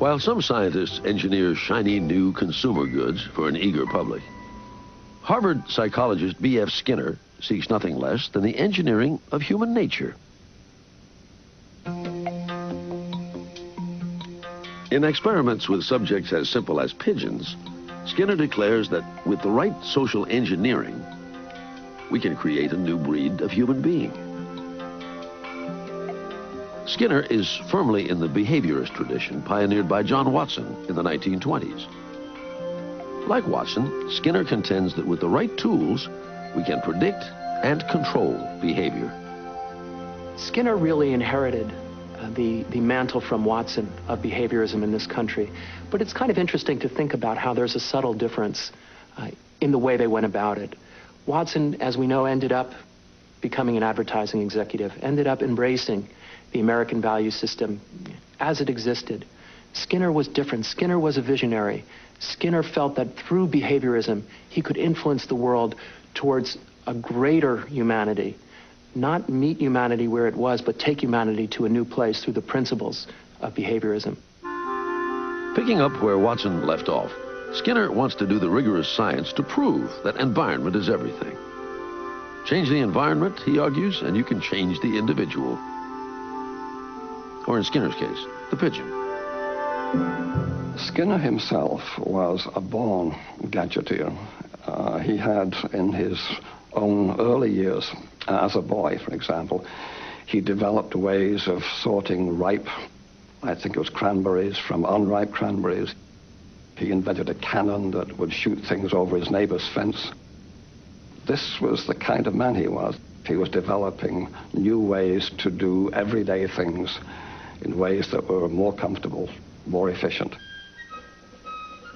While some scientists engineer shiny new consumer goods for an eager public, Harvard psychologist B.F. Skinner seeks nothing less than the engineering of human nature. In experiments with subjects as simple as pigeons, Skinner declares that with the right social engineering, we can create a new breed of human being. Skinner is firmly in the behaviorist tradition pioneered by John Watson in the 1920s. Like Watson, Skinner contends that with the right tools, we can predict and control behavior. Skinner really inherited the mantle from Watson of behaviorism in this country. But it's kind of interesting to think about how there's a subtle difference in the way they went about it. Watson, as we know, ended up becoming an advertising executive, ended up embracing the American value system as it existed. Skinner was different. Skinner was a visionary. Skinner felt that through behaviorism, he could influence the world towards a greater humanity. Not meet humanity where it was, but take humanity to a new place through the principles of behaviorism. Picking up where Watson left off, Skinner wants to do the rigorous science to prove that environment is everything. Change the environment, he argues, and you can change the individual. Or in Skinner's case, the pigeon. Skinner himself was a born gadgeteer. He had, in his own early years, as a boy, for example, he developed ways of sorting ripe, I think it was cranberries, from unripe cranberries. He invented a cannon that would shoot things over his neighbor's fence. This was the kind of man he was. He was developing new ways to do everyday things in ways that were more comfortable, more efficient.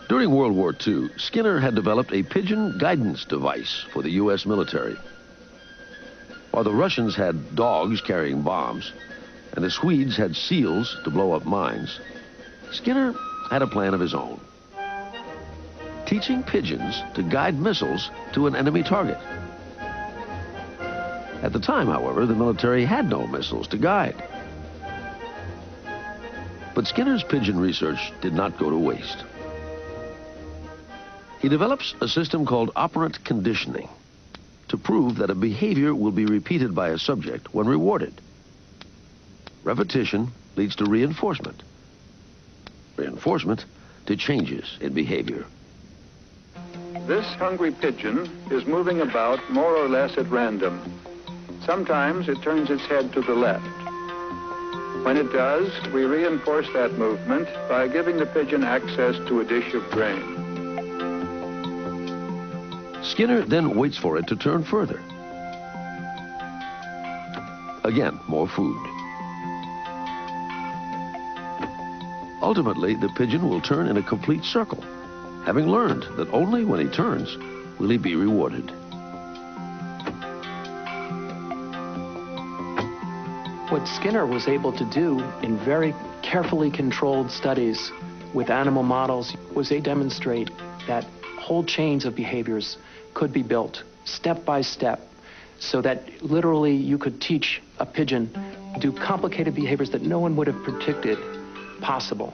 During World War II, Skinner had developed a pigeon guidance device for the U.S. military. While the Russians had dogs carrying bombs, and the Swedes had seals to blow up mines, Skinner had a plan of his own. Teaching pigeons to guide missiles to an enemy target. At the time, however, the military had no missiles to guide. But Skinner's pigeon research did not go to waste. He develops a system called operant conditioning to prove that a behavior will be repeated by a subject when rewarded. Repetition leads to reinforcement. Reinforcement to changes in behavior. This hungry pigeon is moving about more or less at random. Sometimes it turns its head to the left. When it does, we reinforce that movement by giving the pigeon access to a dish of grain. Skinner then waits for it to turn further. Again, more food. Ultimately, the pigeon will turn in a complete circle, having learned that only when he turns will he be rewarded. What Skinner was able to do in very carefully controlled studies with animal models was they demonstrate that whole chains of behaviors could be built step by step so that literally you could teach a pigeon to do complicated behaviors that no one would have predicted possible.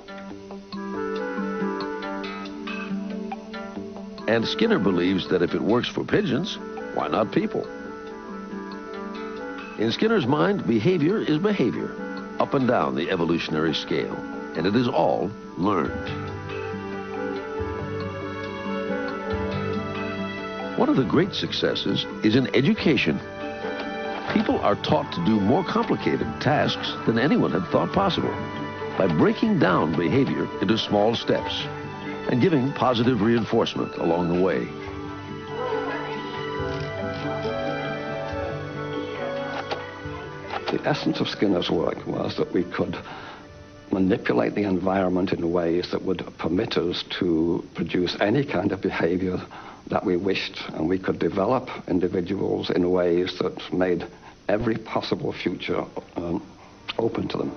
And Skinner believes that if it works for pigeons, why not people? In Skinner's mind, behavior is behavior, up and down the evolutionary scale, and it is all learned. One of the great successes is in education. People are taught to do more complicated tasks than anyone had thought possible by breaking down behavior into small steps and giving positive reinforcement along the way. The essence of Skinner's work was that we could manipulate the environment in ways that would permit us to produce any kind of behavior that we wished, and we could develop individuals in ways that made every possible future open to them.